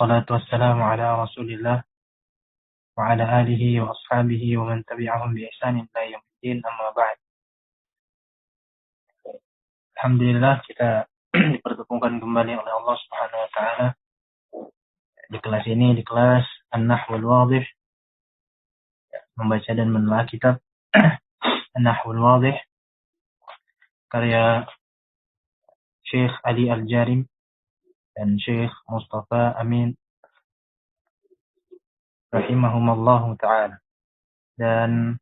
Wassalatu wassalamu ala Rasulillah wa ala alihi wa ashabihi wa man tabi'ahum bi ihsanin ila yaumil amma ba'd. Alhamdulillah kita dipertemukan kembali oleh Allah Subhanahu wa taala di kelas ini, di kelas An-Nahwul Wadih, membaca dan menelaah kitab An-Nahwul Wadih karya Syekh Ali Al-Jarim dan Syekh Mustafa Amin rahimahumallahu taala. Dan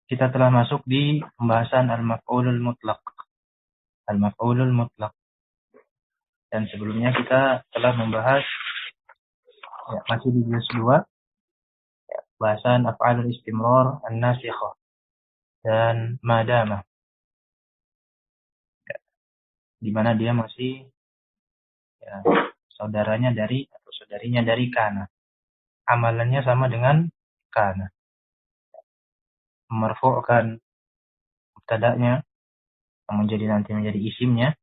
kita telah masuk di pembahasan al-maf'ulul mutlaq. Al-maf'ulul mutlaq. Dan sebelumnya kita telah membahas masih di juz 2 bahasan af'alul istimrar an-nasikhah dan madama, di mana dia masih saudaranya dari atau saudarinya dari kana. Amalannya sama dengan kana. Memarfu'kan mubtada'nya yang nanti menjadi isimnya,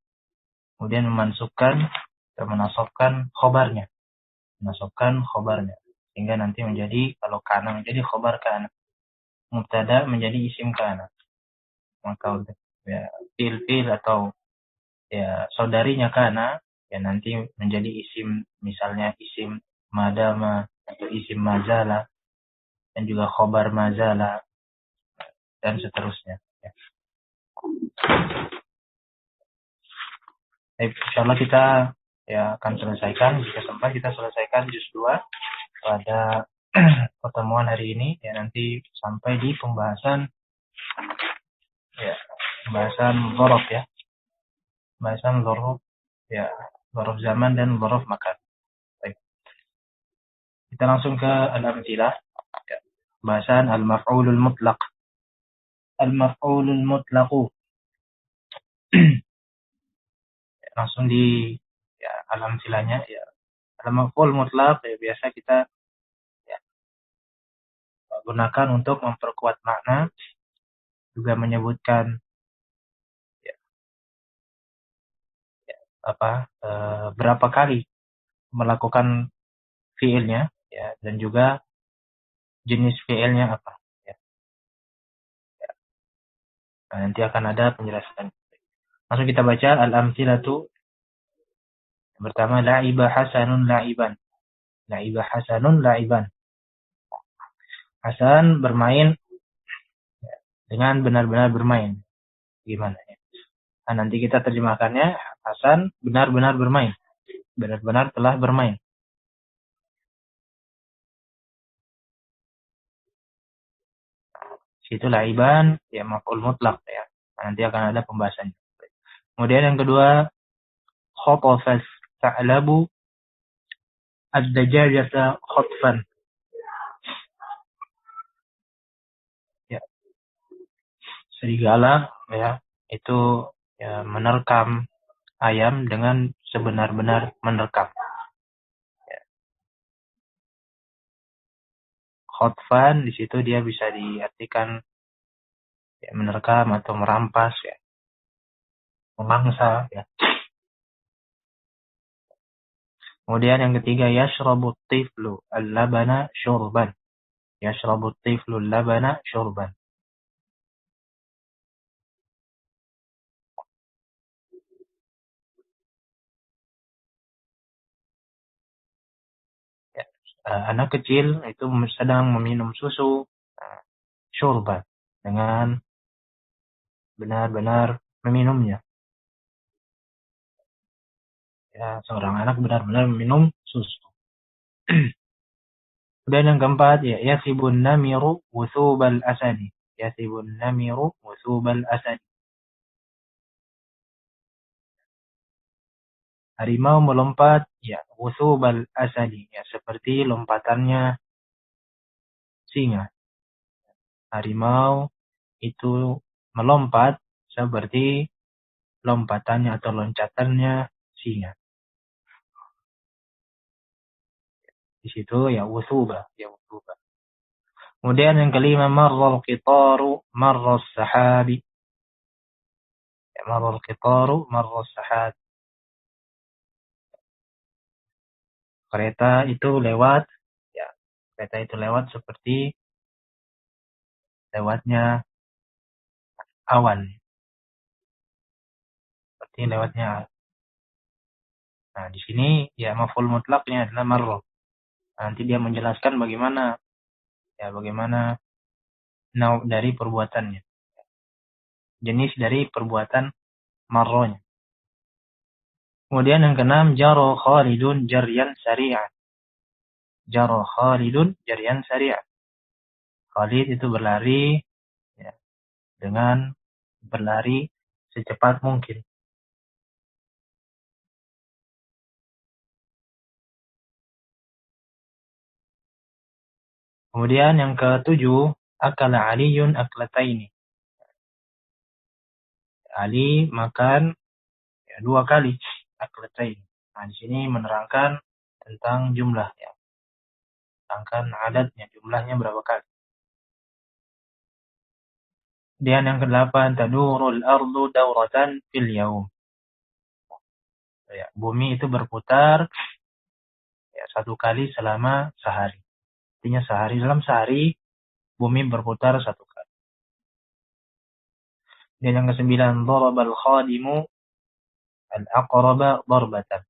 kemudian memansubkan atau menasabkan khobarnya. Sehingga nanti menjadi, kalau kana menjadi khobar kana, mubtada menjadi isim kana. Maka fil atau saudarinya kana nanti menjadi isim, misalnya isim madama atau isim mazala, dan juga khobar mazala dan seterusnya. Insyaallah kita akan selesaikan, jika sempat kita selesaikan juz 2 pada pertemuan hari ini, nanti sampai di pembahasan dzaraf pembahasan dzaraf zaman dan dzaraf makan. Baik. Kita langsung ke al-amtsilah, pembahasan al-maf'ulul mutlaq. Al-maf'ulul mutlaqu. Langsung di al-amtsilahnya, al-maf'ul mutlaq biasa kita gunakan untuk memperkuat makna, juga menyebutkan berapa kali melakukan fiilnya, dan juga jenis fiilnya apa. Nanti akan ada penjelasan. Langsung kita baca al-amtsilatu. Pertama, la'iba hasanun la'iban. La'iba hasanun la'iban. Hasan bermain dengan benar-benar bermain. Gimana ya? Nanti kita terjemahkannya, Hasan benar-benar bermain. Benar-benar telah bermain. Situ la'iban, maf'ul mutlaq ya. Nanti akan ada pembahasannya. Kemudian yang kedua, khatafas ta'labu ad-dajajata khatfan. Serigala itu menerkam ayam dengan sebenar-benar menerkam. Khatfan di situ dia bisa diartikan menerkam atau merampas, memangsa. Kemudian yang ketiga, yashrabut tiflu al-labana syurban. Yashrabut tiflu al-labana syurban. Anak kecil itu sedang meminum susu syurban, dengan benar-benar meminumnya. Seorang anak benar-benar meminum susu. Dan yang keempat, yasibun namiru wuthubal asadi. Yasibun namiru wuthubal asadi. Harimau melompat, wuthubal asadi, seperti lompatannya singa. Harimau itu melompat seperti lompatannya atau loncatannya singa. Di situ wuthuba. Kemudian yang kelima, marral qitaru marras sahabi. Marral qitaru marras sahabi. Kereta itu lewat, ya, kereta itu lewat seperti lewatnya awan, seperti lewatnya. Nah, di sini ya maf'ul mutlaknya adalah marra. Nanti dia menjelaskan bagaimana dari perbuatannya, jenis dari perbuatan marronya. Kemudian yang keenam, jaro Khalidun jaryan sari'an. Jaro Khalidun jaryan sari'an. Khalid itu berlari, ya, dengan berlari secepat mungkin. Kemudian yang ketujuh, akala Aliyun aklataini. Ali makan, ya, 2 kali aklataini. Nah, di sini menerangkan tentang jumlah, ya. Menerangkan adatnya, jumlahnya berapa kali. Kemudian yang kedelapan, tadurul ardu dauratan fil yaum. Ya, bumi itu berputar, ya, 1 kali selama sehari. Artinya dalam sehari bumi berputar 1 kali. Dan yang kesembilan, darabal khadimu al-aqraba darbatan.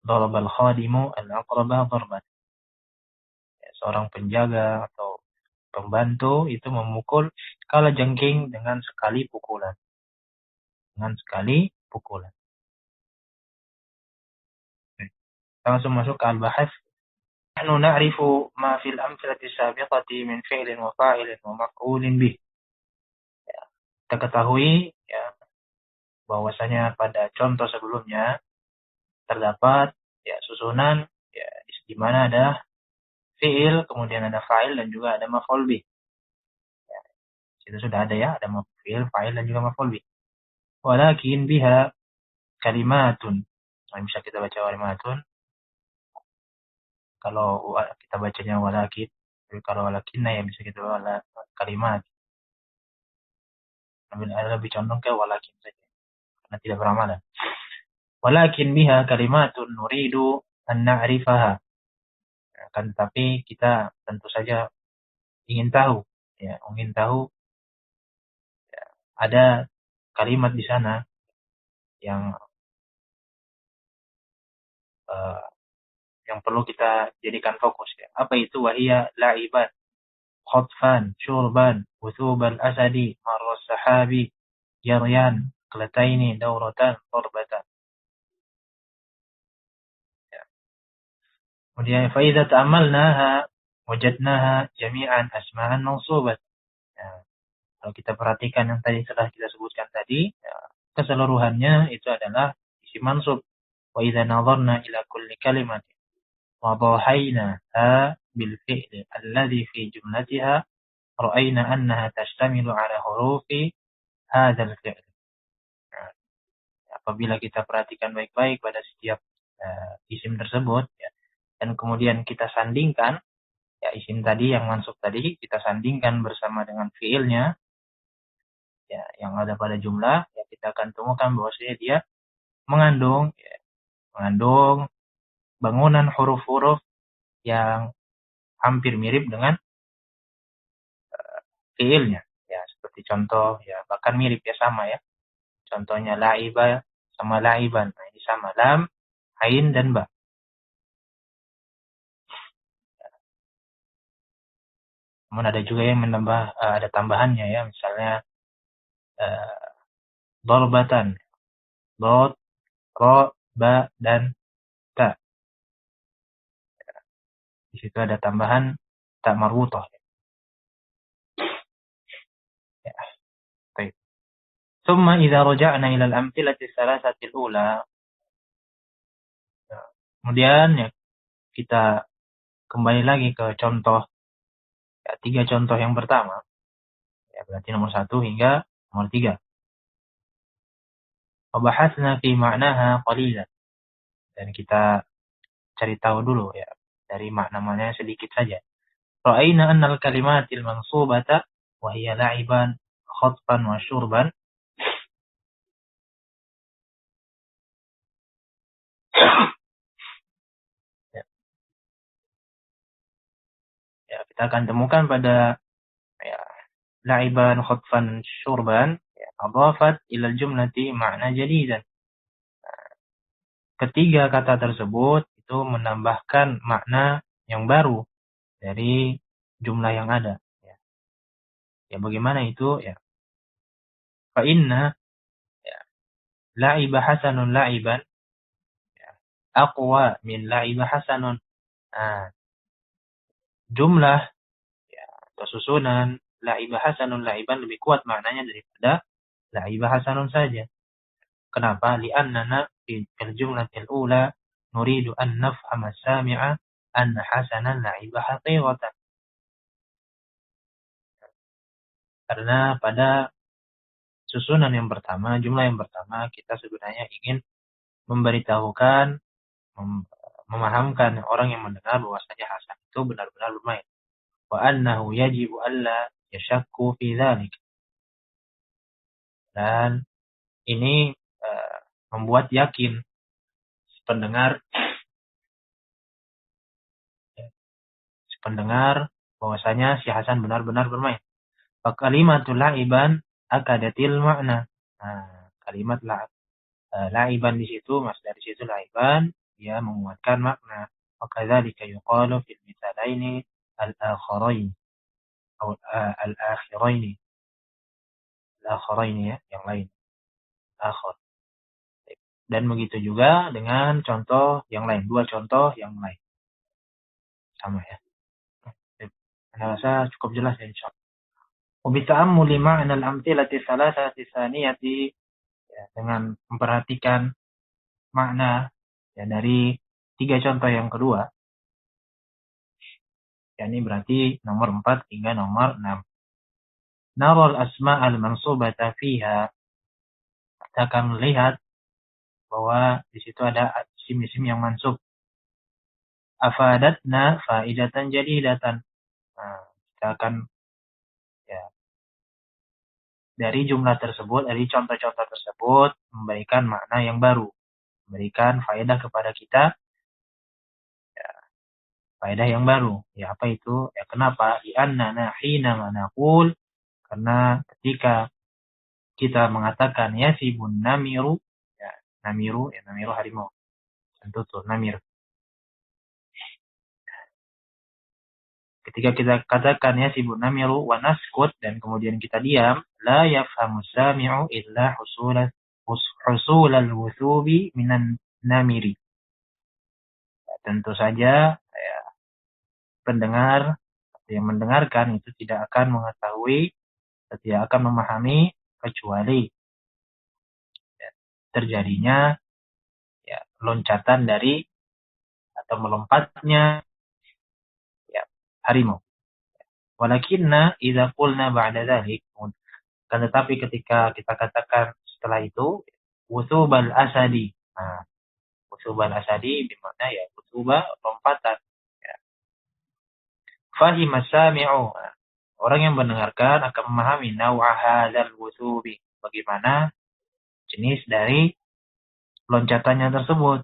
Darabal khadimu al-aqraba darbatan. Ya, seorang penjaga atau pembantu itu memukul kalajengking dengan sekali pukulan. Langsung masuk ke al-bahas. Nahnu na'rifu ma fil amthilati sabiqati min fi'lin wa fa'ilin wa maf'ulin bih. Ya, kita ketahui, ya, bahwasanya pada contoh sebelumnya terdapat, ya, susunan, ya, di mana ada fi'il, kemudian ada fa'il dan juga ada maf'ul bih. Ya, itu sudah ada, ya, ada fi'il, fa'il dan juga maf'ul bih. Walakin biha kalimatun. Nah, bisa kita baca kalimatun. Kalau kita bacanya walakin, kalau walakinna ya bisa kita baca kalimat. Lebih condong ke walakin saja, karena tidak beramalan. Walakin biha kalimatun nuridu an na'rifaha. Akan tetapi kita tentu saja ingin tahu, ya, ya, ada kalimat di sana yang yang perlu kita jadikan fokus, ya. Apa itu? Wahia la'iban, khotfan, syurban, wuthuban asadi, marras sahabi, jaryan, kelataini, dauratan, torbatan. Ya. Kemudian fa'idha ta'amalnaha wajadnaha jami'an asma'an mansubat. Ya. Kalau kita perhatikan yang tadi telah kita sebutkan tadi, ya, keseluruhannya itu adalah isim mansub. Wa idza nadharna ila kulli kalimatin wa dhahainaha bil fi'li alladhi fi jumlatiha ra'ayna annaha tashtamilu ala hurufi hadzal fi'l. Nah, apabila kita perhatikan baik-baik pada setiap isim tersebut, ya, dan kemudian kita sandingkan, ya, isim tadi yang mansub tadi kita sandingkan bersama dengan fi'ilnya, ya, yang ada pada jumlah, ya, kita akan temukan bahwasanya dia mengandung bangunan huruf-huruf yang hampir mirip dengan fiilnya, ya, seperti contoh, ya, bahkan mirip, ya, sama, ya, contohnya la'iba sama la'iban. Nah, ini sama, lam, ain dan ba. Namun ada juga yang menambah, ada tambahannya, ya, misalnya darbatan, dot, ro, ba, dan ta. Di situ ada tambahan ta marwuthah. Ya, baik. Tsumma idza raja'na ila al-amthilati tsalatsati al-ula. Kemudian, ya, kita kembali lagi ke contoh, ya, 3 contoh yang pertama. Ya, berarti nomor 1 hingga nomor 3. Wabahasna fi ma'naha qalilan. Dan kita cari tahu dulu, ya, dari makna-maknanya sedikit saja. Ra'ayna anna al-kalimatil mansubata wa hiya la'iban, khotfan wa syurban. kita akan temukan pada ya, la'iban khutfan syurban ya, adhafat ila jumlati makna jadidan. Ketiga kata tersebut itu menambahkan makna yang baru dari jumlah yang ada. Ya bagaimana itu? Ya, fa inna ya, la'iba hasanun la'iban ya, aqwa min la'iba hasanun. Nah, jumlah ya, atau susunan la'iba hasanun la'iban lebih kuat maknanya daripada la'iba hasanun saja. Kenapa? Li'annana fil jumlatil ula nuridu an nafhama sami'a anna hasanan la'iba haqiqatan. Karena pada susunan yang pertama, jumlah yang pertama, kita sebenarnya ingin memberitahukan, memahamkan orang yang mendengar bahwasanya hasan itu benar-benar bermain. Wa annahu yajibu alla yashakku fi dzalik. Dan ini membuat yakin pendengar bahwasanya si Hasan benar-benar bermain. Fa kalimatul la'iban akadatil makna. Nah, kalimat la'iban di situ, dari situ la'iban, dia menguatkan makna. Wa kadzalika yuqalu fil mithalaini al-akharain atau al-akhiraini. Al-akhiraini ya, yang lain. Akhir. Dan begitu juga dengan contoh yang lain, dua contoh yang lain. Sama ya. Saya rasa cukup jelas ya insyaallah. Wa bi ta'ammuli ma'na al-amthilati thalathati tsaniyati ya, dengan memperhatikan makna ya dari tiga contoh yang kedua. Ya, ini berarti nomor 4 hingga nomor 6. Naral asma'al mansubata fiha. Kita akan melihat bahwa di situ ada isim-isim yang mansub. Afadatna faidatan jadidatan. Nah, kita akan ya, dari jumlah tersebut, dari contoh-contoh tersebut memberikan makna yang baru, memberikan faedah kepada kita, ya, faedah yang baru. Ya apa itu? Ya kenapa? Li'annana hina manaqul, karena ketika kita mengatakan yasibun namiru, ya namiru harimau. Tentu tuh namir. Ketika kita katakan yasibun namiru wa naskut dan kemudian kita diam, la yafhamu sami'u illa husulal wuthubi minan namiri. Ya, tentu saja ya, pendengar yang mendengarkan itu tidak akan mengetahui, tidak akan memahami kecuali ya, terjadinya ya, loncatan dari atau melompatnya ya, harimau. Walakinna idza qulna ba'da dzalik, kan tetapi ketika kita katakan setelah itu wusubal asadi. Nah, wusubal asadi bermakna ya wusuba lompatan. Ya. Fahima sami'u. Nah, orang yang mendengarkan akan memahami naw'a hadzal wusubi. Bagaimana jenis dari loncatannya tersebut.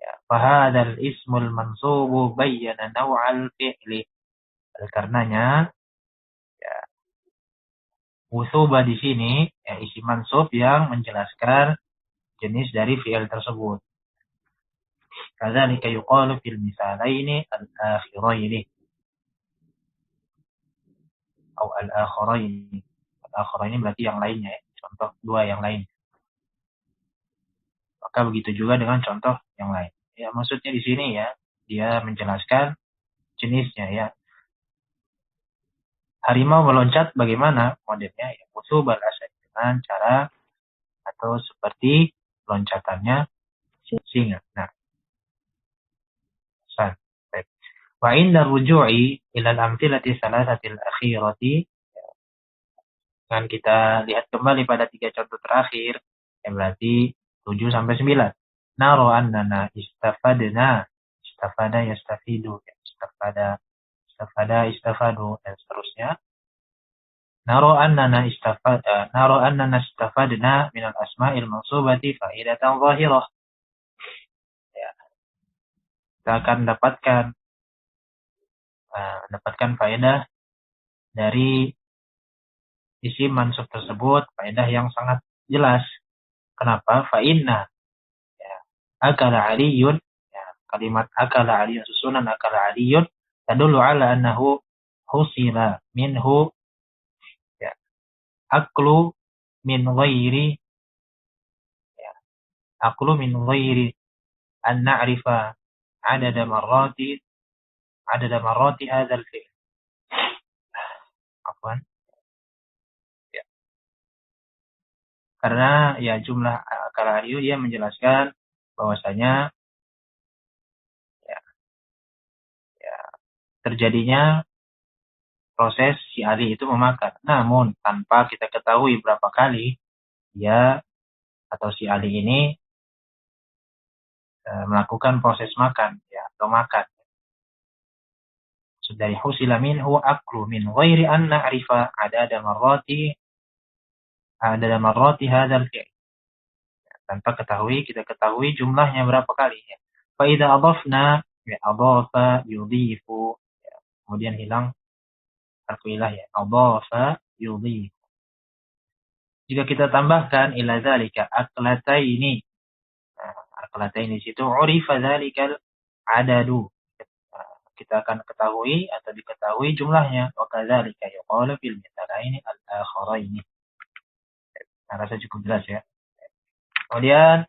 Ya, fahadzal ismul mansubu bayyana naw'al fi'li. Oleh karenanya ya, wusuba di sini ya, isim mansub yang menjelaskan jenis dari fi'il tersebut. Kadzalika yuqalu fil misalaini al-akhiraini atau al-akhiraini. Al-akhiraini berarti yang lainnya ya. Contoh dua yang lain. Maka begitu juga dengan contoh yang lain. Ya maksudnya di sini ya dia menjelaskan jenisnya ya. Harimau meloncat bagaimana modelnya ya. Wusubal asad dengan cara atau seperti loncatannya singa. Nah, wa inda ruju'i ila al-amthilati thalathatil akhirati, dengan kita lihat kembali pada tiga contoh terakhir yang berarti 7 sampai 9. Naro annana istafada yastafidu, istafada istafadu dan seterusnya. Naro annana istafadna min al-asma'il mansubati faidatan zahirah. Ya. Kita akan dapatkan mendapatkan faedah dari isim mansub tersebut, faedah yang sangat jelas. Kenapa? Fa'inna, ya, akala aliyun, ya, kalimat akala aliyun, susunan akala aliyun tadullu ala annahu husila minhu, ya, aklu min ghairi, ya, aklu min ghairi an na'rifa adada marrati hadzal fi'l. Afwan. Ya. Karena ya jumlah akala aliyun dia menjelaskan bahwasanya ya, ya, terjadinya proses si Ali itu memakan. Namun tanpa kita ketahui berapa kali dia atau si Ali ini melakukan proses makan, ya, atau makan. Dari husila minhu aklu min ghairi an na'rifa adada marrati hadzal fi'l. Tanpa kita ketahui jumlahnya berapa kali, ya. Fa idza adafna, ya, adafa yudhifu, ya. Kemudian hilang harfu ilah, ya. Adafa yudhifu. Jika kita tambahkan ila dzalika aklataini, aklataini situ urifa dzalikal adadu, kita akan ketahui atau diketahui jumlahnya. Wa kadzalika yuqalu fil mithalaini al-akharaini. Nah, rasa cukup jelas, ya. Kemudian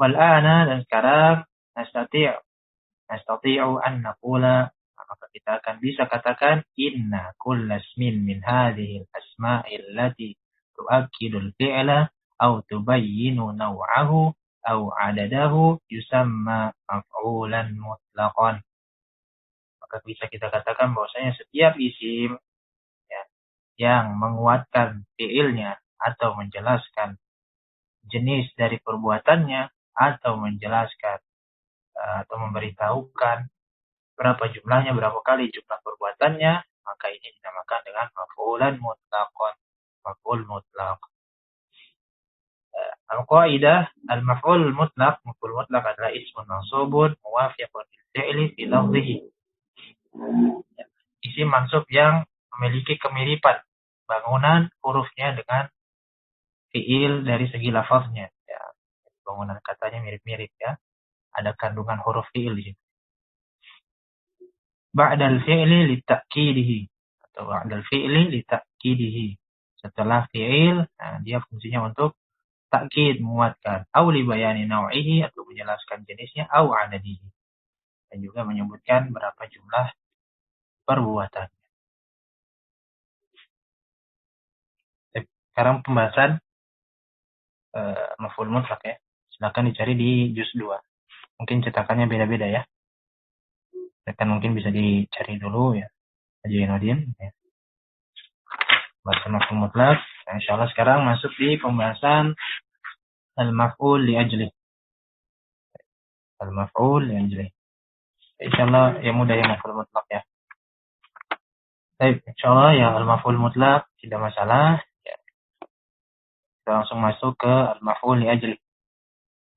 wal ana, dan sekarang nastati'u an naqula, maka kita akan bisa katakan inna kullasmin min hadhihi al-asma'i allati tu'akkidu al-fi'la aw tubayyinu naw'ahu aw 'adadahu yusamma maf'ulan mutlaqan. Maka bisa kita katakan bahwasanya setiap isim, ya, yang menguatkan fiilnya atau menjelaskan jenis dari perbuatannya atau menjelaskan atau memberitahukan berapa jumlahnya, berapa kali jumlah perbuatannya, maka ini dinamakan dengan maf'ulan mutlaqan, maf'ul mutlaq. Al-qaidah al-maf'ul mutlaq, maf'ul mutlaq adalah ismun mansubun muwafiqun lil fi'li fi lafzihi. Isim mansub yang memiliki kemiripan bangunan hurufnya dengan fiil dari segi lafaznya, ya. Bangunan katanya mirip-mirip, ya. Ada kandungan huruf fiil di situ. Ba'dal fi'li litakkidihi, atau ba'dal fi'li litakkidihi. Setelah fiil, nah, dia fungsinya untuk takkid, menguatkan. Au li bayani naw'ihi, atau menjelaskan jenisnya, au adadihi, dan juga menyebutkan berapa jumlah perbuatan. Sekarang pembahasan maf'ul mutlaq, ya. Silakan dicari di juz 2. Mungkin cetakannya beda-beda, ya. Dan mungkin bisa dicari dulu, ya. Ajin, ya. Pembahasan maf'ul mutlaq. Nah, insyaallah sekarang masuk di pembahasan al-maf'ul li ajli. Al-maf'ul li ajli. Insyaallah yang mudah, ya, maf'ul mutlaq, ya. Baik, insyaallah ya al-maf'ul mutlaq tidak masalah, ya. Kita langsung masuk ke al-maf'ul li ajli.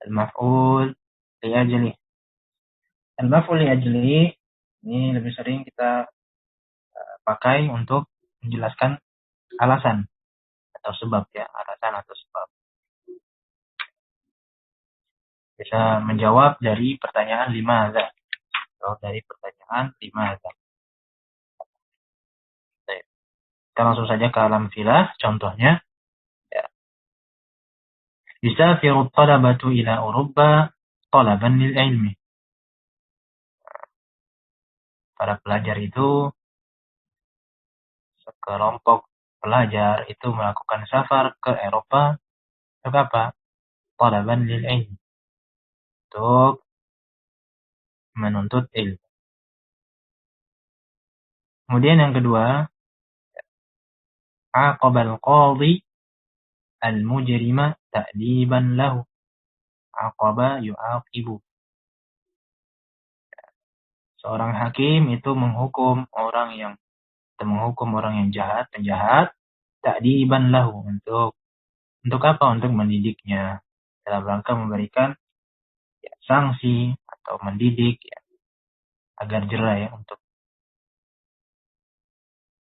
Al-maf'ul li ajli. Al-maf'ul li ajli ini lebih sering kita pakai untuk menjelaskan alasan atau sebab, ya, alasan atau sebab. Bisa menjawab dari pertanyaan limadza, atau dari pertanyaan limadza. Baik. Kita langsung saja ke al-amthilah, contohnya, ya. Yusafiru at-talabatu ila Uruba talaban lil ilmi. Para pelajar itu, sekelompok pelajar itu melakukan safar ke Eropa untuk apa? Talaban lil ilmi, untuk menuntut ilmu. Kemudian yang kedua, aqabal qadhi al-mujrima ta'diban lahu. Aqaba yu'aqibu. Seorang hakim itu menghukum orang yang jahat, penjahat, ta'diban lahu, untuk apa? Untuk mendidiknya, dalam rangka memberikan, ya, sanksi atau mendidik, ya, agar jera, ya, untuk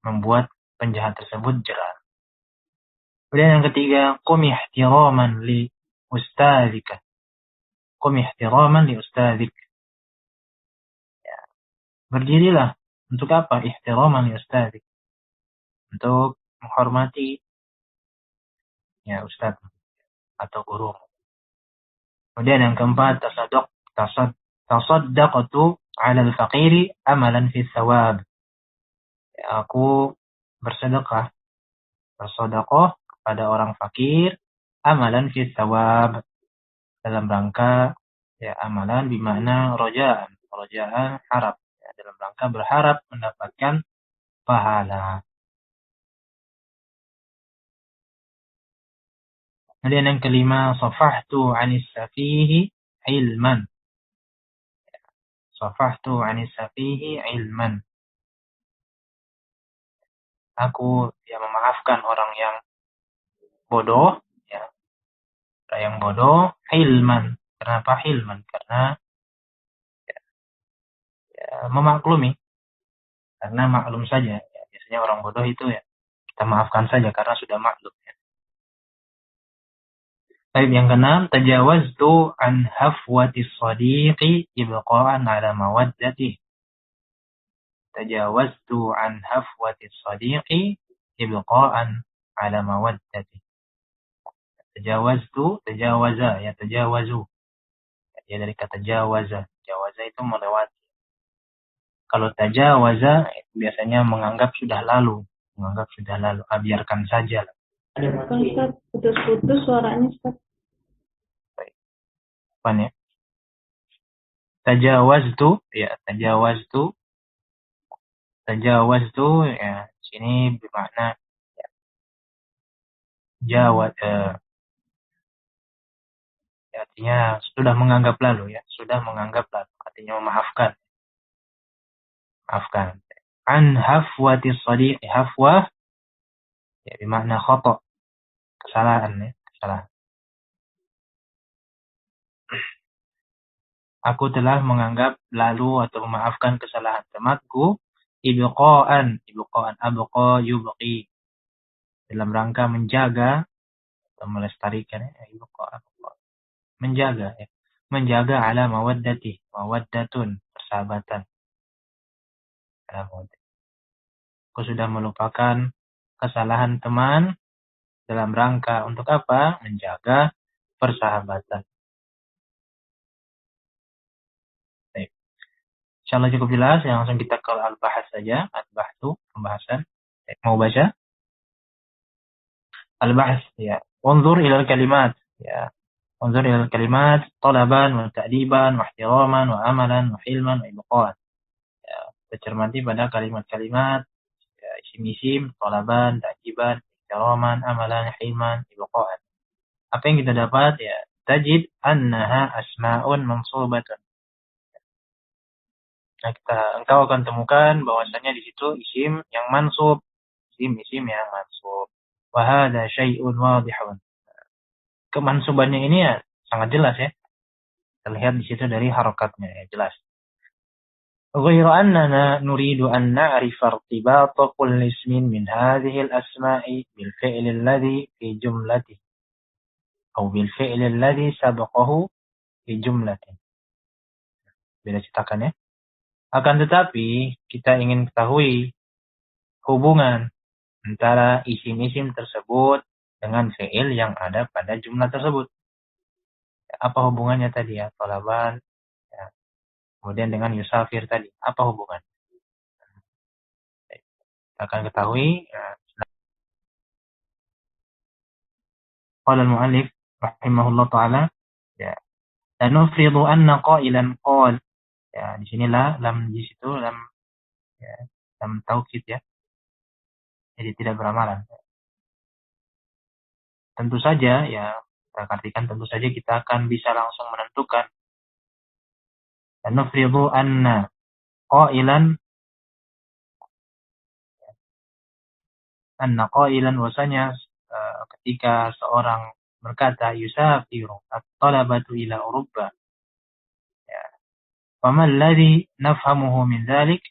membuat penjahat tersebut jera. Kemudian yang ketiga, qum ihtiraman li ustadzika. Qum ihtiraman li ustadzik. Ya. Berdirilah. Untuk apa? Ihtiraman li ustadzik. Untuk menghormati ya ustaz atau guru. Kemudian yang keempat, tasaddaqtu 'ala al-faqiri amalan fi thawab. Ya, aku bersedekah kepada orang fakir amalan fi thawab, dalam rangka ya amalan bimakna rojaan harap, ya, dalam rangka berharap mendapatkan pahala. Kemudian yang kelima, safahtu 'anis safihi ilman. Safahtu 'anis safihi ilman. Aku ya memaafkan orang yang bodoh, ya. Orang yang bodoh ilman. Kenapa ilman? Karena ya, memaklumi. Karena maklum saja. Ya, biasanya orang bodoh itu ya kita maafkan saja karena sudah maklum. Ya. Baik, yang keenam, tajawaztu an hafwati shadiqi ibqa'an ala mawaddati. Tajawaztu an hafwati shadiqi ibqa'an ala mawaddati. Tajawaztu, tajawaza, ya tajawazu. Ya dari kata jawaza. Jawaza itu melewati. Kalau tajawaza biasanya menganggap sudah lalu. Biarkan saja. Ustaz, putus-putus suaranya, Ustaz. Baik. Apa ya? Tajawaztu, ya tajawaztu ya sini bermakna ya, jawaz ya, artinya sudah menganggap lalu, artinya memaafkan. An hafwati shadiq, hafwah ya bermakna khata, kesalahan ya, kesalahan. Aku telah menganggap lalu atau memaafkan kesalahan temanku ibqa'an abqa yubqi, dalam rangka menjaga atau melestarikan ya, menjaga ala mawaddatun, persahabatan. Aku sudah melupakan kesalahan teman dalam rangka untuk apa? Menjaga persahabatan. Baik. Insyaallah cukup jelas, yang langsung kita ke al-bahas saja, al-bahtu, pembahasan. Baik. Mau baca? Al-bahas ya. Unzur ila al-kalimat ya. Unzur ila al-kalimat talaban wa ta'diban wa ihtiraman wa amalan wa hilman wa ibqa'an. Ya, kita cermati pada kalimat-kalimat ya, isim-isim, talaban, ta'diban, ihtiraman, amalan, hilman, ibqa'an. Apa yang kita dapat ya? Tajid annaha asma'un mansubatun. Nah, engkau akan temukan bahwasanya di situ isim yang mansub, isim yang mansub. Wa hadza syai'un wadihun. Kemansubannya ini ya sangat jelas ya. Terlihat di situ dari harokatnya ya, jelas. Ghairu annana nuridu an na'rifa irtibata kulli ismin min hadhihi al-asma'i bil fi'li alladhi fi jumlatihi atau bil fi'li alladhi sabaqahu fi jumlatihi. Beda cetakan ya. Akan tetapi kita ingin ketahui hubungan antara isim-isim tersebut dengan fi'il yang ada pada jumlah tersebut. Apa hubungannya tadi ya? Talaban ya. Kemudian dengan yusafir tadi, apa hubungan? Kita akan ketahui ya. Qala al-mu'allif rahimahullah taala ya. Lanufridu anna qailan qal. Ya, di sinilah lam di situ lam ya, lam taukid ya. Jadi tidak beramalan. Tentu saja ya, kita artikan tentu saja kita akan bisa langsung menentukan. Lanufridu anna qailan wasanya ketika seorang berkata yusafiru at-talabatu ila Uruba ya. Fama alladhi nafhamuhu min dhalik,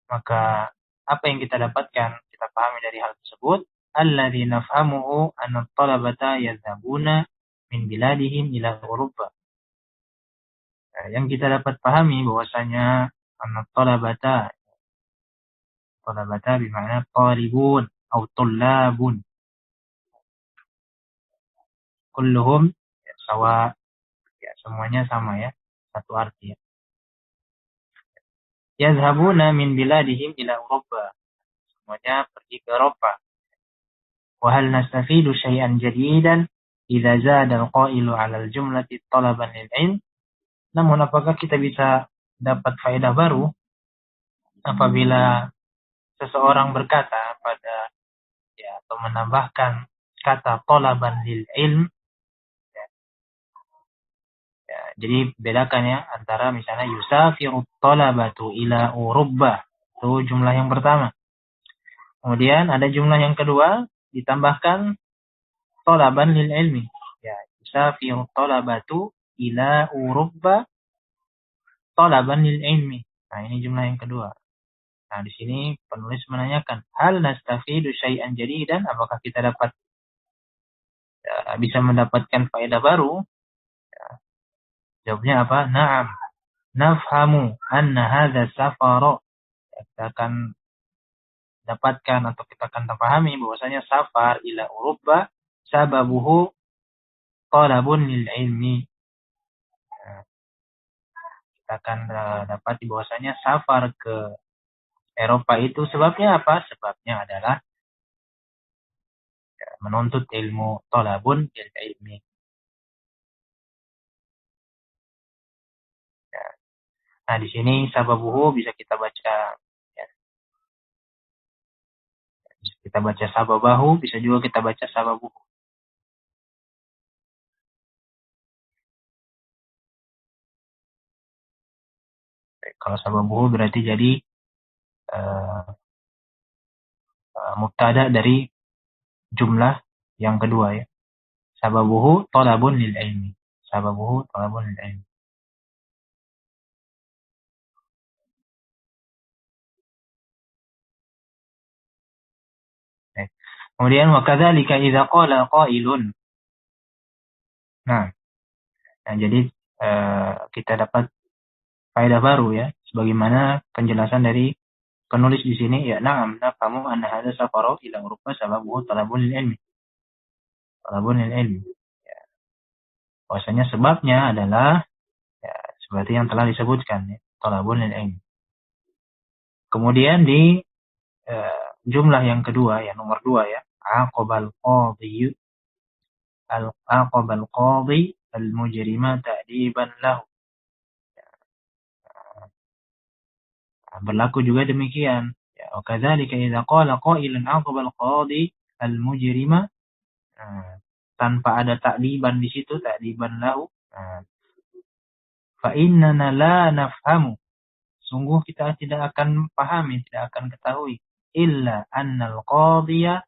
Maka apa yang kita dapatkan, kita pahami dari hal tersebut, alladzi nafhamuhu anna talabata yadhabuna min biladihim ila Eropa. Yang kita dapat pahami bahwasanya anna talabata bermakna talibun atau tullabun. Kulluhum sawa, ya semuanya sama ya, satu arti ya. Yazhabuna min biladihim ila Eropa. Semuanya pergi ke Eropa. Wa hal nastafidu syai'an jadidan idza zada al-qailu 'ala al-jumlati talaban lil 'ilm. Namun apakah kita bisa dapat faedah baru apabila seseorang berkata pada atau menambahkan kata talaban lil ilm jadi bedakan ya antara misalnya yusafiru talabatu ila Urubba, itu jumlah yang pertama. Kemudian ada jumlah yang kedua ditambahkan talaban lil ilmi, yusafiru talabatu ila Urubba talaban lil ilmi. Nah, ini jumlah yang kedua. Nah, di sini penulis menanyakan, hal nastafidu syai'an jadidan, apakah kita dapat bisa mendapatkan faedah baru? Jawabnya apa? Na'am. Nafhamu anna hadza safara. Kita akan dapatkan atau kita akan pahami bahwasanya safar ila Eropa sababuhu talabun lil ilmi. Kita akan dapati bahwasanya safar ke Eropa itu sebabnya apa? Sebabnya adalah menuntut ilmu, talabun lil ilmi. Nah, di sini sababuhu bisa kita baca ya. Bisa kita baca sababahu, bisa juga kita baca sababuhu. Kalau sababuhu berarti jadi mubtada dari jumlah yang kedua ya. Sababuhu talabun lil ilmi. Sababuhu talabun lil ilmi. Kemudian wa kadzalika idza qala qailun. Nah, jadi kita dapat faedah baru ya, sebagaimana penjelasan dari penulis di sini ya, na'am nafhamu anna hadza safaru ila Eropa sababuhu talabun lil ilmi. Talabun lil ilmi. Ya. Bahwasanya sebabnya adalah ya, seperti yang telah disebutkan ya, talabun lil ilmi. Kemudian di jumlah yang kedua ya, nomor 2 ya, aqabal qadhi al-mujrima ta'diban lahu. Berlaku juga demikian. Ya, wa kadzalika idza qala qailun aqabal qadhi al-mujrima, tanpa ada ta'diban di situ, ta'diban lahu. Fa innana la nafhamu. Sungguh kita tidak akan pahami, tidak akan ketahui illa annal qadhiya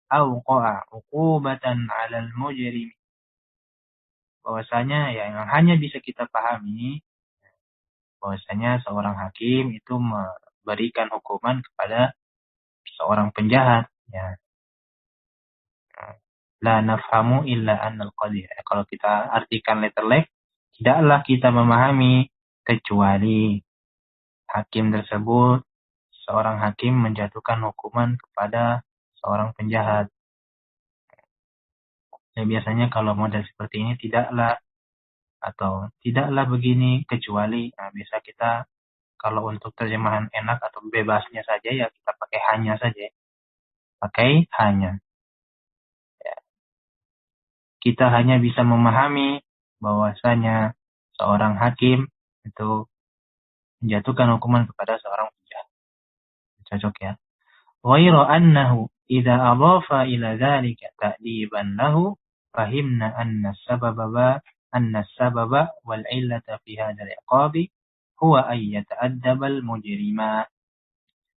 awqa'a uqubatan 'alal mujrim. Bahwasanya ya yang hanya bisa kita pahami bahwasanya seorang hakim itu memberikan hukuman kepada seorang penjahat ya. La nafhamu illa annal qadhiya. Kalau kita artikan letterlek, tidaklah kita memahami kecuali hakim tersebut, seorang hakim menjatuhkan hukuman kepada seorang penjahat. Ya, biasanya kalau model seperti ini tidaklah begini kecuali, nah biasa kita kalau untuk terjemahan enak atau bebasnya saja ya kita pakai hanya saja. Pakai hanya. Ya. Kita hanya bisa memahami bahwasanya seorang hakim itu menjatuhkan hukuman kepada seorang penjahat. Cocok ya. Ghairu annahu idza adhafa ila dzalika ta'diban lahu fahimna anna sababa wal illata fi hadzal iqabi huwa ay yata'addabal mujrima.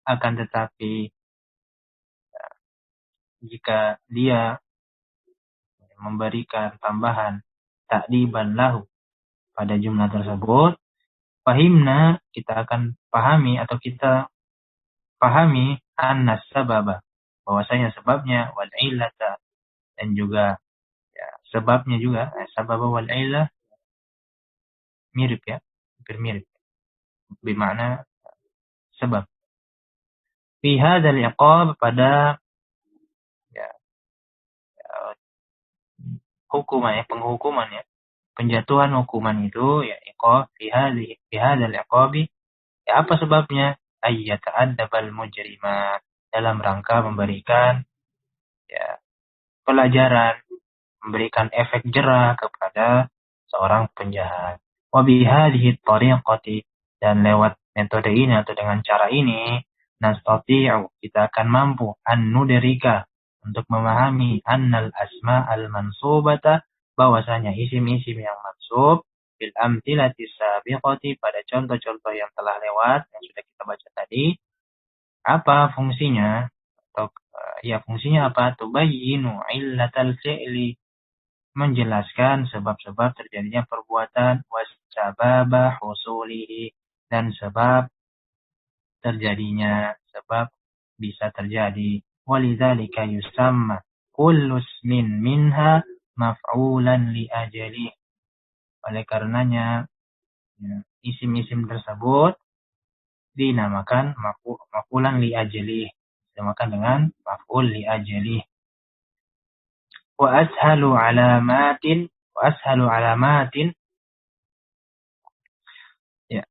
Akan tetapi jika dia memberikan tambahan ta'diban lahu pada jumlah tersebut, fahimna, kita akan pahami atau kita pahami anna sababa, bahwasanya sebabnya, wal illata, dan juga ya, sebabnya juga, sababa wal illah mirip ya, hampir mirip, bermakna sebab. Fi hadzal iqab, pada ya, ya, hukuman ya, penghukuman ya, penjatuhan hukuman itu ya iqab fi hadzal iqabi, ya apa sebabnya? Ayyata'addabal mujrima, dalam rangka memberikan ya pelajaran, memberikan efek jerah kepada seorang penjahat. Wa bihadhihi tariqati, dan lewat metode ini atau dengan cara ini, nastati'u, kita akan mampu an nuderika, untuk memahami annal asma al mansubata, bahwasanya isim-isim yang mansub bil amthilati sabiqati, pada contoh-contoh yang telah lewat yang sudah kita baca tadi, apa fungsinya, atau ya fungsinya apa? Tubayyinu illatal fi'li, menjelaskan sebab-sebab terjadinya perbuatan, wasababa husulihi, dan sebab terjadinya, sebab bisa terjadi. Walidzalika yusamma kullu ismin minha maf'ulan li ajali. Oleh karenanya ya, isim-isim tersebut dinamakan maf'ulan li ajali, dinamakan dengan maf'ul li ajali. Wa ashalu alamatin, ya,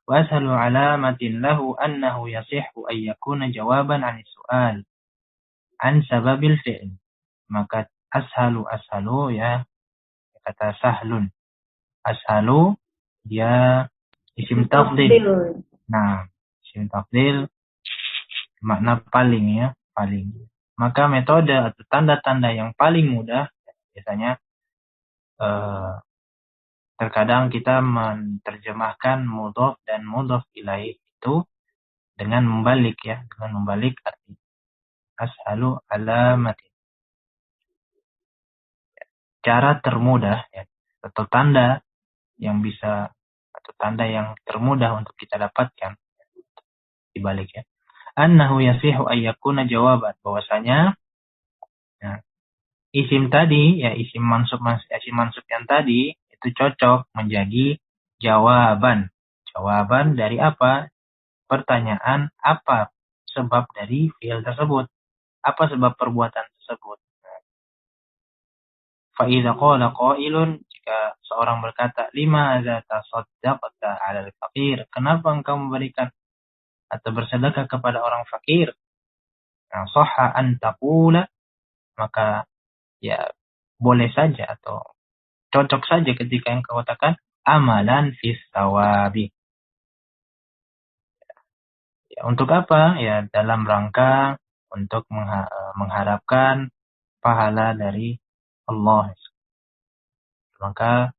wa ashalu alamatin lahu annahu yasihhu an yakuna jawaban 'an su'al an sababil fi'l. Maka ashalu ya, kata sahlun. Ashalu dia isim tafdil. Nah, isim tafdil makna paling ya, paling. Maka metode atau tanda-tanda yang paling mudah biasanya terkadang kita menerjemahkan mudhof dan mudhof ilaih itu dengan membalik ya, dengan membalik arti. Ashalu alamatin. Cara termudah ya, atau tanda yang bisa, atau tanda yang termudah untuk kita dapatkan dibalik ya. Annahu yasihu ayyakuna jawaban, bahwasanya ya, isim tadi ya, isim mansub yang tadi itu cocok menjadi jawaban. Jawaban dari apa? Pertanyaan apa sebab dari fi'il tersebut? Apa sebab perbuatan tersebut? Fa idza qala qailun, jika seorang berkata, lima za tasaddaqta 'ala al-faqir, kenapa engkau memberikan atau bersedekah kepada orang fakir? Nah, sahha an taqula, maka ya boleh saja atau cocok saja ketika engkau katakan amalan fis tawabi. Ya, untuk apa? Ya dalam rangka untuk mengharapkan pahala dari Allah. Maka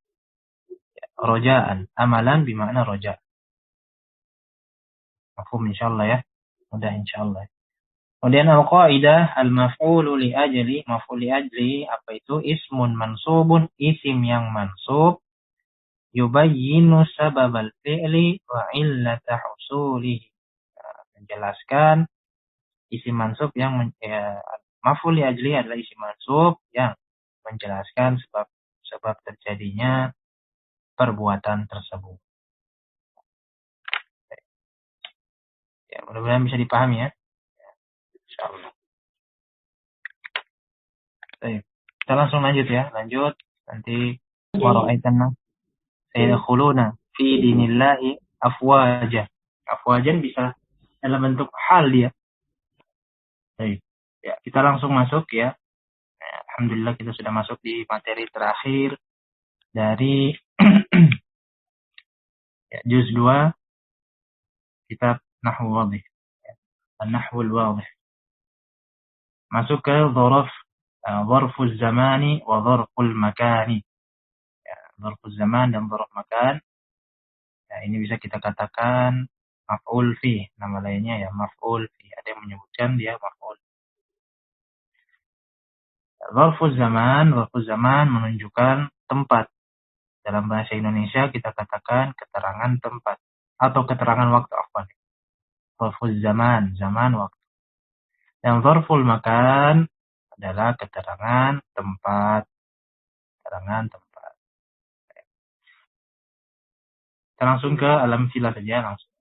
ya, rojaan, amalan bermakna roja. Mafhum insyaallah ya. Mudah insyaallah. Kemudian al-qaidah al-maf'ulu li ajli, maf'ul li ajli apa itu? Ismun mansubun, isim yang mansub, yubayyinu sababal fi'li wa illata husulihi. Menjelaskan isim mansub yang maf'ul li ajli adalah isim mansub yang menjelaskan sebab terjadinya perbuatan tersebut. Ya, mudah-mudahan bisa dipahami ya. Insyaallah. Baik. Kita langsung lanjut ya. Lanjut. Nanti wara'aitanna sayadkhuluna fi dinillahi afwaja. Afwajan bisa dalam bentuk hal dia. Baik. Ya, kita langsung masuk ya. Alhamdulillah kita sudah masuk di materi terakhir dari ya, juz 2 kitab Nahwu Wadih. An-Nahwul Wadih. Masuk ke dzarful zamani wa dzarful makani. Ya, dzarful zaman dan dzarf makan. Ya, ini bisa kita katakan maf'ul fi, nama lainnya ya maf'ul fi. Ada yang menyebutkan dia maf'ul. Dzarful zaman menunjukkan tempat. Dalam bahasa Indonesia kita katakan keterangan tempat. atau keterangan waktu afwan. Dzarful zaman, zaman waktu. Yang dzarful makan adalah keterangan tempat, keterangan tempat. Kita langsung ke alam sila saja langsung.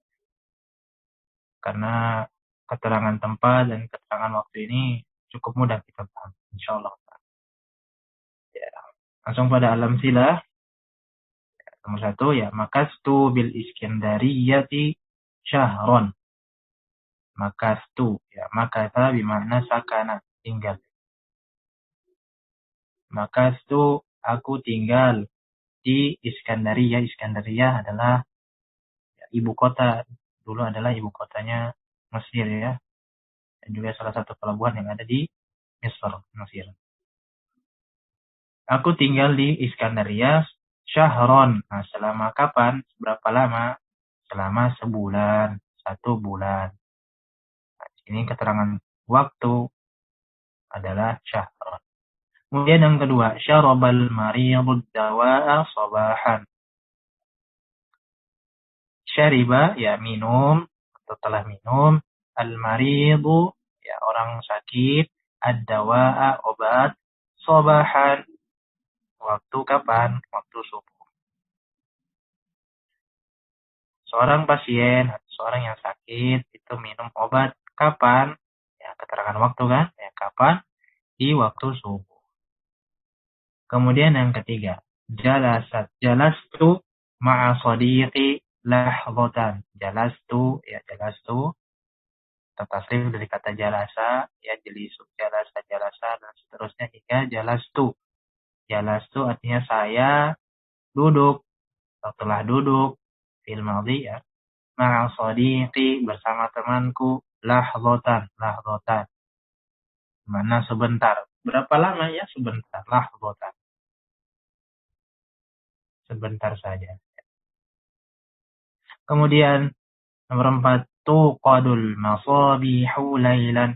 Karena keterangan tempat dan keterangan waktu ini cukup mudah kita paham, insyaallah. Ya, langsung pada alam sila. Nomor 1 ya, makastu bil Iskandariyati syahron. Makastu ya, makasa bermakna sakana, tinggal. Makastu aku tinggal di Iskandariyah. Iskandariyah adalah ya, ibu kota, dulu adalah ibu kotanya Mesir ya. Dan juga salah satu pelabuhan yang ada di Mesir. Aku tinggal di Iskandariyah syahron. Nah, selama kapan? Berapa lama? Selama sebulan, 1 bulan. Nah, ini keterangan waktu adalah syahron. Kemudian yang kedua, syarabal maridud dawa'a sabahan. Syariba ya minum atau telah minum, al-maridu ya orang sakit, ad-dawa'a obat, sabahan waktu kapan? Waktu subuh. Seorang pasien, seorang yang sakit itu minum obat kapan? Ya keterangan waktu kan? Ya kapan? Di waktu subuh. Kemudian yang ketiga, jalastu ma'a sadiqi lahzatan. Jalastu tasrif dari kata jalasa ya, jelisu, jalasa dan seterusnya hingga jalastu. Jalastu artinya saya duduk atau telah duduk fil madhi ya. Ma'a sadiqi bersama temanku lahzatan. Mana sebentar. Berapa lama ya? Sebentar. Lahzatan. Sebentar saja. Kemudian nomor 4, tuqadul masabihu lailan.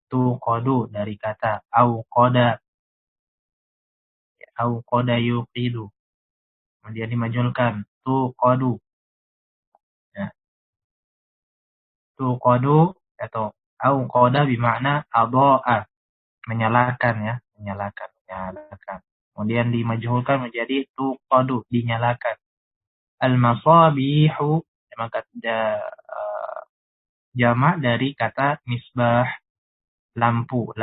Tuqadu dari kata auqada. Auqada yuqidu. Kemudian dimajulkan tuqadu. Ya. Tuqadu atau auqada bermakna adha'a, menyalakan ya, menyalakan. Kemudian dimajhulkan menjadi tuqadu, dinyalakan. Al-masabihu maka jamak dari kata misbah, lampu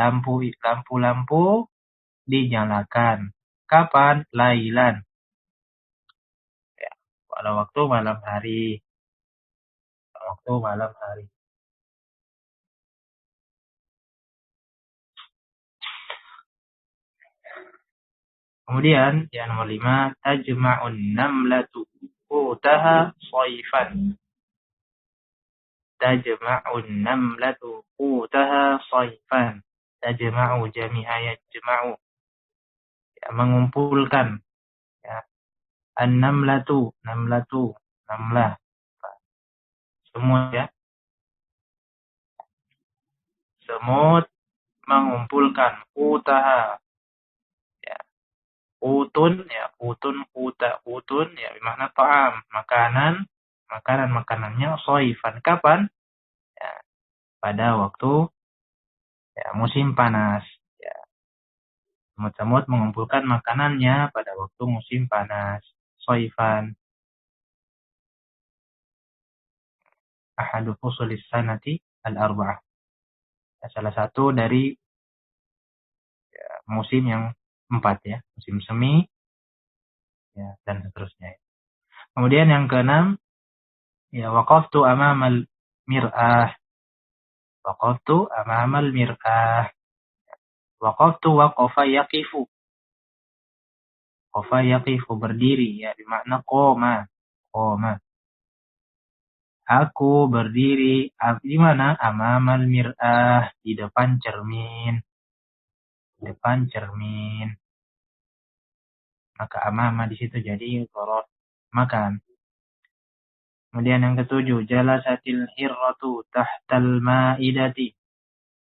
dinyalakan. Kapan? Lailan. Ya, pada waktu malam hari. Kemudian yang nomor 5, tajma'un namlatu qutaha shaifan. Tajma'un namlatu qutaha shaifan. Tajma'u jami'a yajma'u. Ya, mengumpulkan ya. An-namlatu, namlah. Semut ya. Semut mengumpulkan qutaha. Ya. Utun ya bermakna ta'am, makanannya shaifan. Kapan? Ya, pada waktu ya, musim panas ya. Semut-semut mengumpulkan makanannya pada waktu musim panas. Shaifan. Ahadu fusulis sanati al-arba'ah. Ya, salah satu dari ya, musim yang 4 ya, musim semi ya, dan seterusnya. Kemudian yang keenam, ya waqaftu amamal mir'ah. Waqaftu waqafa yaqifu. Qafa yaqifu berdiri ya, bermakna qoma. Aku berdiri di mana? Amamal mir'ah, di depan cermin. Maka amama di situ jadi dhorof makan. Kemudian yang ketujuh, jalasatil hirratu tahtal ma'idati.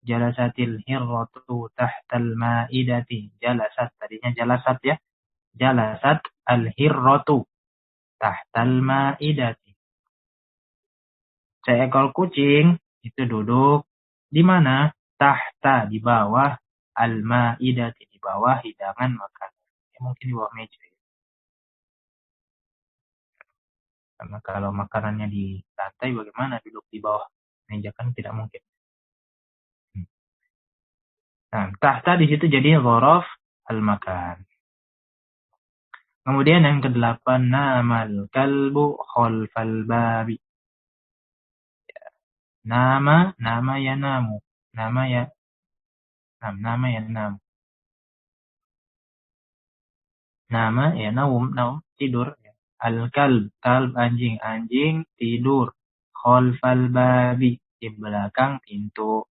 Jalasatil hirratu tahtal ma'idati. Jalasat tadinya jalasat ya. Jalasat al hirratu tahtal ma'idati. seekor kucing itu duduk di mana? Tahta, di bawah, al-ma'idah, di bawah hidangan makanan. Ya, mungkin di bawah meja. Karena kalau makanannya di lantai, bagaimana duduk di bawah meja, kan tidak mungkin. Nah, tahta di situ jadi ghorof al-makan. Kemudian yang ke-8, namal kalbu khalfal babi. Nama ya namu. Nama ya namu. Nama ya naum tidur. Al-kalb, kalb anjing tidur. Khalfal babi, di belakang pintu.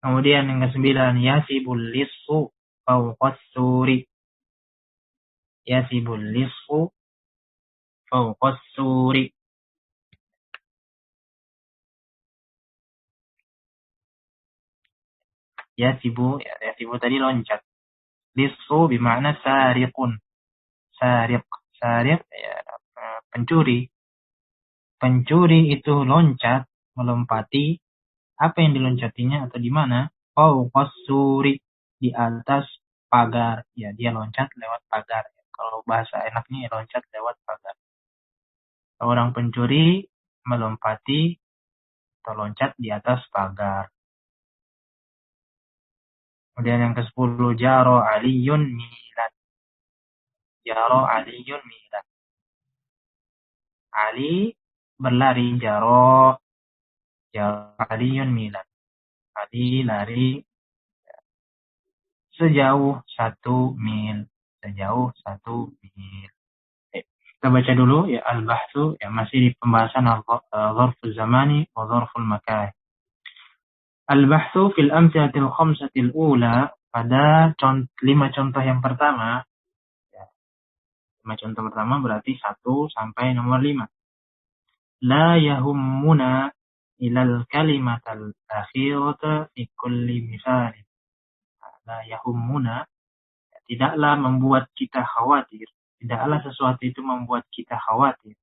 Kemudian yang ke-9, yasibul lissu fawqas suri. Yasibul lissu fawqas suri. Yasibu tadi loncat. Lissu bermakna sariqun. Sariq ya, pencuri. Pencuri itu loncat, melompati. Apa yang diloncatinya atau di mana? Fawqas suri, di atas pagar. Ya, dia loncat lewat pagar. Kalau bahasa enaknya loncat lewat pagar. Orang pencuri melompati atau loncat di atas pagar. Kemudian yang ke-10, jaro aliyun milan. Jaro aliyun milan. Ali berlari, jaro aliyun milan. Ali lari sejauh 1 mil. Kita baca dulu ya, al-bahthu ya, masih di pembahasan dzarful zamani wa dzarful makan. Al-bahthu fil amthilatil khamsatil ula, pada 5 contoh yang pertama. Ya, 5 contoh pertama berarti 1 sampai nomor 5. La yahummuna ilal kalimatal akhirata fi kulli misal. La yahummuna, tidaklah membuat kita khawatir. Tidaklah sesuatu itu membuat kita khawatir.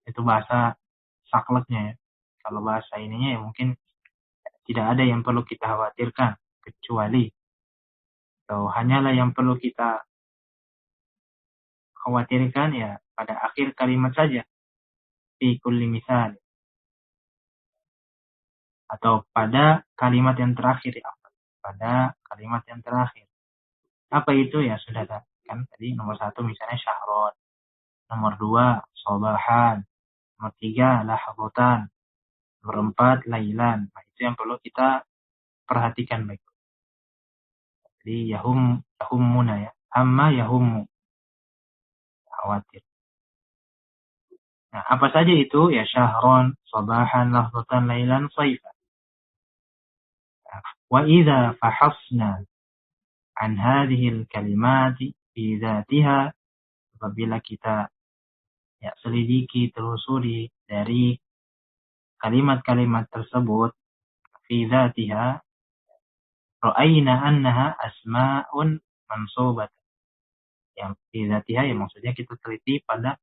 Itu bahasa sakleknya ya. Kalau bahasa ininya ya mungkin tidak ada yang perlu kita khawatirkan. Kecuali, atau hanyalah yang perlu kita khawatirkan ya pada akhir kalimat saja. Fi kulli misal. Atau pada kalimat yang terakhir ya. Pada kalimat yang terakhir. Apa itu ya, sudah kan tadi nomor 1 misalnya syahron, nomor 2 sobahan, nomor 3 lahadatan, nomor 4 lailan. Nah, itu yang perlu kita perhatikan baik. Jadi yahummuna ya, amma yahummu, khawatir. Nah, apa saja itu ya, syahron, sobahan, lahadatan, lailan, saifan. Wa idza fahasna an hadhil kalimati fi dzatiha, apabila kita ya selidiki, telusuri dari kalimat-kalimat tersebut, fi dzatiha, ra'ayna annaha asma'un mansubat. Yang fi dzatiha ya maksudnya kita teliti pada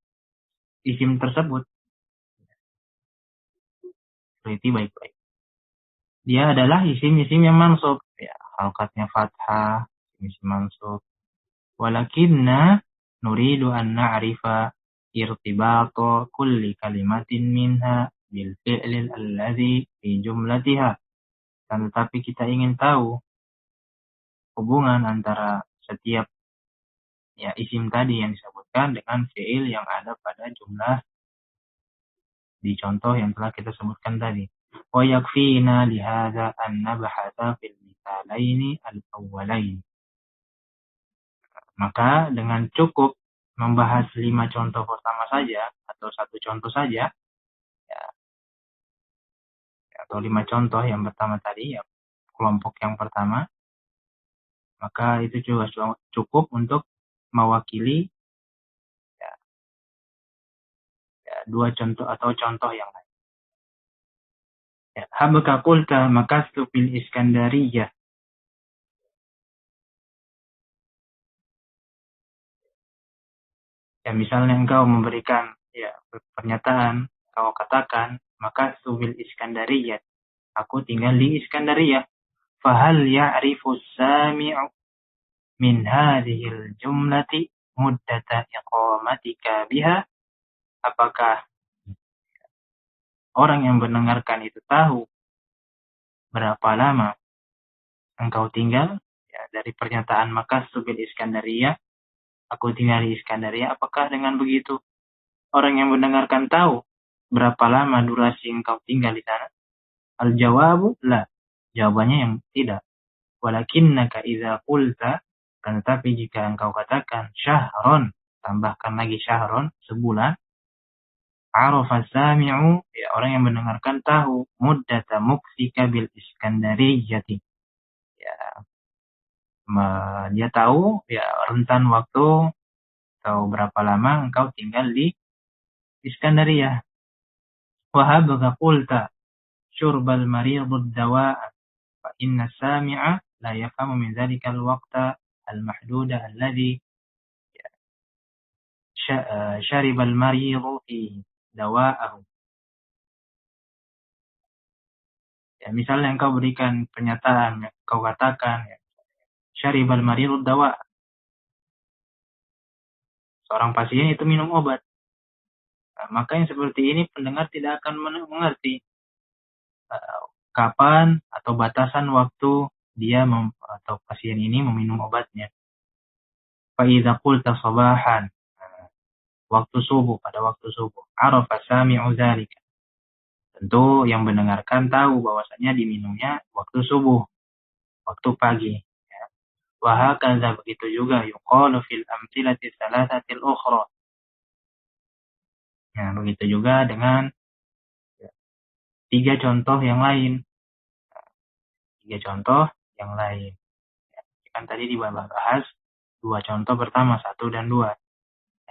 isim tersebut. Teliti baik-baik. Dia adalah isim-isim yang mansub. Ya, harokatnya fathah, isim mansub. Walakinna nuridu an na'rifa irtibato kulli kalimatin minha bil fi'lil alladhi fi jumlatiha. Dan tetapi kita ingin tahu hubungan antara setiap ya isim tadi yang disebutkan dengan fi'il yang ada pada jumlah di contoh yang telah kita sebutkan tadi. Wa yakfina lihadza an nabhatha fil misalaini al-awwalain. Maka dengan cukup membahas 5 contoh pertama saja atau 1 contoh saja ya, atau 5 contoh yang pertama tadi ya, kelompok yang pertama, maka itu juga cukup untuk mewakili ya, 2 contoh atau contoh yang lain. Ya, habaka qulta makastu fil Iskandariyah. Ya misalnya engkau memberikan ya pernyataan, kau katakan, maka subil Iskandariyah. Aku tinggal di Iskandariyah. Fahal ya'rifu sami'u min hadhil jumlati muddata iqamatika biha? Apakah orang yang mendengarkan itu tahu berapa lama engkau tinggal? Ya, dari pernyataan maka subil Iskandariyah, aku tinggal di Iskandaria. Apakah dengan begitu orang yang mendengarkan tahu berapa lama durasi engkau tinggal di sana? Al-jawabu la. Jawabannya yang tidak. Walakinnaka idza qulta, kan tetapi jika engkau katakan syahron, tambahkan lagi syahron, sebulan, arafa sami'u, ya orang yang mendengarkan tahu muddata muksika bil Iskandariyati. Ya, dia tahu ya rentan waktu atau berapa lama engkau tinggal di Iskandaria. Wahabaka qulta syurbal maridud dawa'a fa inna sami'a la yafhamu min dhalika al-waqta al-mahduda alladhi syaribal maridu fi dawa'ahu. Ya, misalnya engkau berikan pernyataan, engkau katakan ya, syaribal maridu dawa. Seorang pasien itu minum obat. Nah, maka yang seperti ini pendengar tidak akan mengerti kapan atau batasan waktu dia atau pasien ini meminum obatnya. Fa idza qulta sabahan, waktu subuh, pada waktu subuh, arafa sami'u dzalika. Tentu yang mendengarkan tahu bahwasanya diminumnya waktu subuh, waktu pagi. Ya. Wa hakadza, begitu juga yuqalu fil amthilati thalathatil ukhra. Nah, begitu juga dengan tiga contoh yang lain. Tiga contoh yang lain. Ya, kan tadi dibahas dua contoh pertama, 1 dan 2.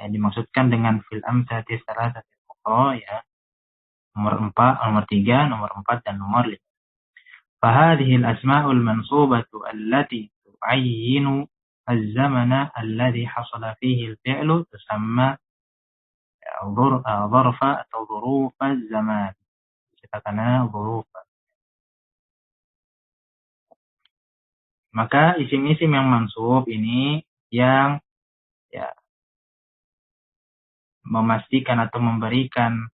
Yang dimaksudkan dengan fil amthilati thalathatil ukhra ya nomor 4, nomor 3, nomor 4 dan nomor 5. فهذه الأسماء المنصوبة التي تعين الزمن الذي حصل فيه الفعل تسمى ظرف atau ظروف الزمان. Katakanlah ظروف. Maka isim-isim yang mansub ini yang ya memastikan atau memberikan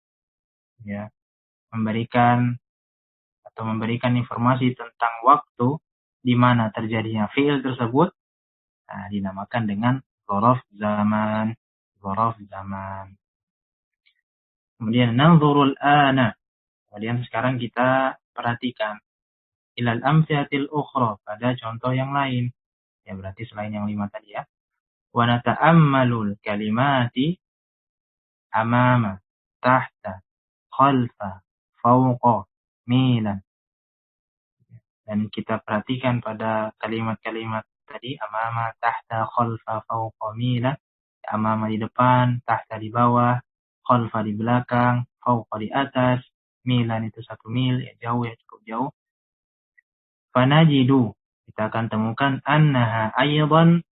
informasi tentang waktu di mana terjadinya fi'il tersebut, nah, dinamakan dengan dzaraf zaman. Kemudian nanzurul ana. Kemudian sekarang kita perhatikan ilal amsilatil ukhra, pada contoh yang lain. Ya berarti selain yang 5 tadi ya. Wa nata'ammalul kalimati amama, tahta, khalfa, fawqa, milan. Dan kita perhatikan pada kalimat-kalimat tadi, amama, tahta, khalfa, fawqa, milan. Amama di depan, tahta di bawah, khalfa di belakang, fawqa di atas, milan itu 1 mil, ya jauh, ya cukup jauh. Fanajidu, kita akan temukan annaha aydan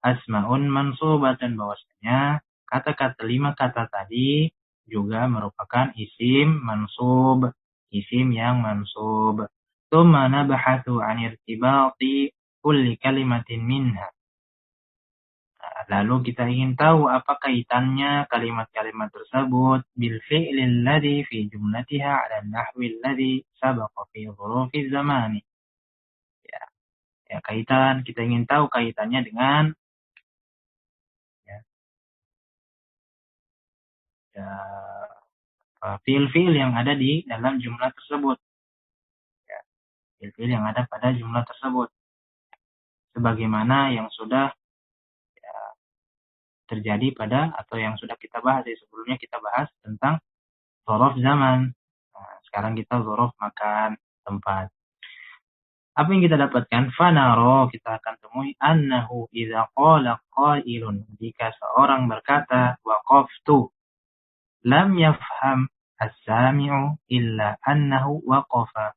asma'un mansubatan, bahwasanya kata-kata 5 kata tadi juga merupakan isim mansub, isim yang mansub. Tsumma nabahathu 'an irtibati kulli kalimatin minha. Lalu kita ingin tahu apa kaitannya kalimat-kalimat tersebut bil fi'lil ladzi fi jumlatiha 'ala an-nahwi alladzi sabaqa fi dhurufiz zamani. Ya, kita ingin tahu kaitannya dengan fiil-fiil yang ada di dalam jumlah tersebut. Ya, fiil-fiil yang ada pada jumlah tersebut. Sebagaimana yang sudah terjadi pada atau yang sudah kita bahas sebelumnya, kita bahas tentang dzaraf zaman. Nah, sekarang kita dzaraf makan, tempat. Apa yang kita dapatkan? Fanaro, kita akan temui annahu idza qala qailun, jika seorang berkata waqaftu, lam yafham as-sami'u illa annahu waqafa.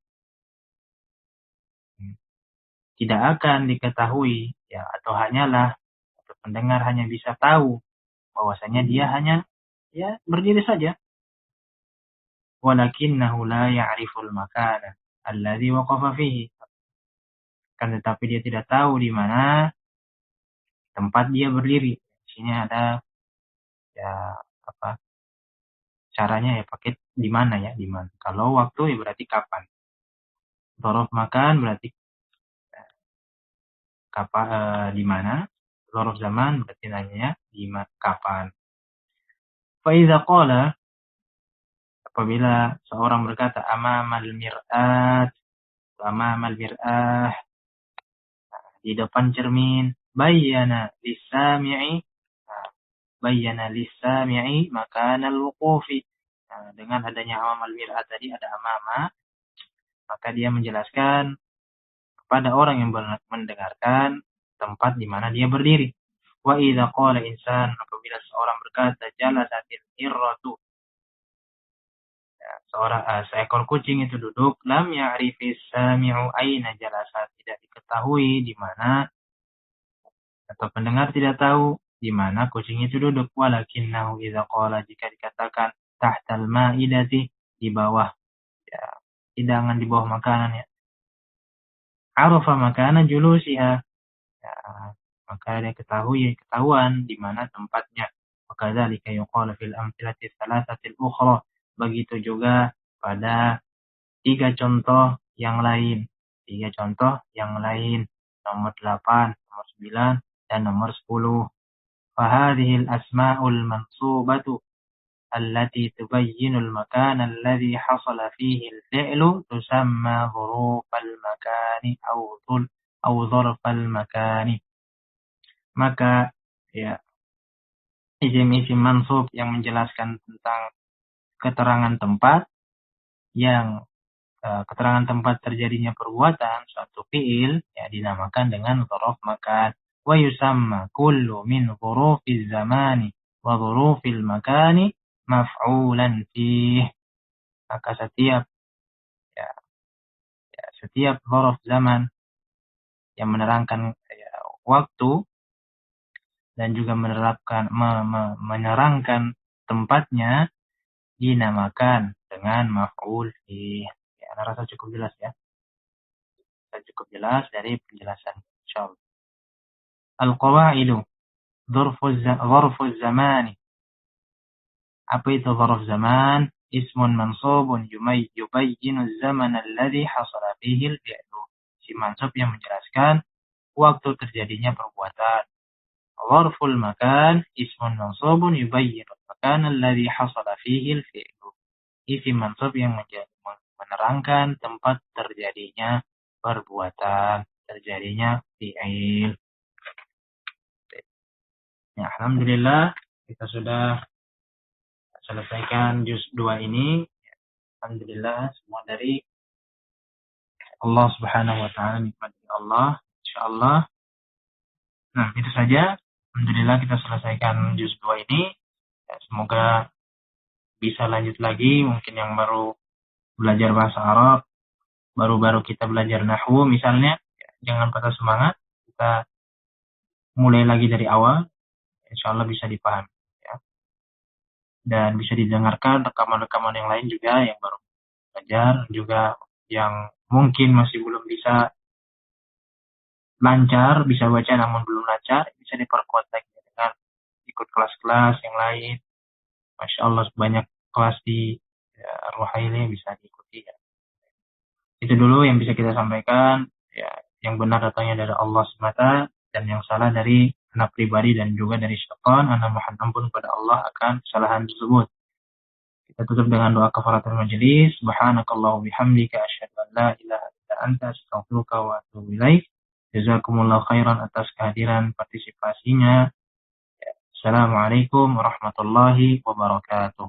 Tidak akan diketahui ya, atau hanyalah atau pendengar hanya bisa tahu bahwasanya dia hanya berdiri saja. Walakinnahu la ya'riful makana alladhi waqafa fihi. Kan tetapi dia tidak tahu di mana tempat dia berdiri. Di sini ada caranya pakai di mana di mana. Kalau waktu berarti kapan. Dzaraf makan berarti kapan, di mana. Dzaraf zaman berarti nanya di kapan. Fa idza qala, apabila seorang berkata amamal mir'at, amamal mir'ah, di depan cermin, bayyana lis-sami'i makanal wuqufi. Dengan adanya amamal mir'at tadi ada amama, maka dia menjelaskan kepada orang yang mendengarkan tempat di mana dia berdiri. Wa idza qala insan, apabila seorang berkata jalasatil hirratu, seekor kucing itu duduk, lam ya'rifis sami'u aina jalasa, tidak diketahui di mana, atau pendengar tidak tahu di mana kucing itu duduk. Walakinnahu idza qala, jika dikatakan tahtal ma'idati, di bawah hidangan, di bawah makanan arafa makana julusiha, maka dia ketahuan di mana tempatnya. Maka dzalika yuqalu fil amthilati tsalatsatil ukhra, begitu juga pada 3 contoh yang lain. Nomor 8, nomor 9, dan nomor 10. Fahadhil asma'ul mansubatu allati tubayyinu al-makan alladhi hasala fihi al-fi'lu tusamma dhurufal makani aw dhurfal makani. Maka isim-isim mansub yang menjelaskan tentang keterangan tempat, yang keterangan tempat terjadinya perbuatan suatu fi'il dinamakan dengan dzaraf makan. Wa yusamma kullu min dhurufiz zamani wa dhurufil makani maf'ulan fih. Maka setiap dzaraf zaman yang menerangkan waktu dan juga menerangkan tempatnya dinamakan dengan maf'ul fih. Saya rasa cukup jelas cukup jelas dari penjelasan, insyaallah. Al-qawaidu dzarfuz zamani. Apa itu dzarf zaman? Ismun mansubun yubayyinu az-zaman alladhi hasala fihi al-fi'lu. Si mansub yang menjelaskan waktu terjadinya perbuatan. Dzarful makan ismun mansubun yubayyinu al-makan alladhi hasala fihi al-fi'lu. Isim mansub yang menerangkan tempat terjadinya perbuatan, terjadinya fi'il. Alhamdulillah kita sudah selesaikan juz 2 ini. Alhamdulillah, semua dari Allah Subhanahu wa taala, nikmat Allah, insyaallah. Nah, itu saja. Alhamdulillah kita selesaikan juz 2 ini. Semoga bisa lanjut lagi, mungkin yang baru belajar bahasa Arab, baru-baru kita belajar nahwu misalnya, jangan patah semangat, kita mulai lagi dari awal, insyaallah bisa dipahami dan bisa didengarkan rekaman-rekaman yang lain juga yang baru belajar, juga yang mungkin masih belum bisa lancar, bisa baca namun belum lancar, bisa diperkuat lagi dengan ikut kelas-kelas yang lain. Masya Allah, banyak kelas di Ruhaili bisa diikuti. Itu dulu yang bisa kita sampaikan. Yang benar datangnya dari Allah semata, dan yang salah dari anak pribadi dan juga dari syaitan. Ana mohon ampun kepada Allah akan kesalahan tersebut. Kita tutup dengan doa kafaratul majelis. Subhanakallahu bihamdika asyhadu an la ilaha illa anta astaghfiruka wa atubu ilaik. Jazakumullah khairan atas kehadiran partisipasinya. Assalamualaikum warahmatullahi wabarakatuh.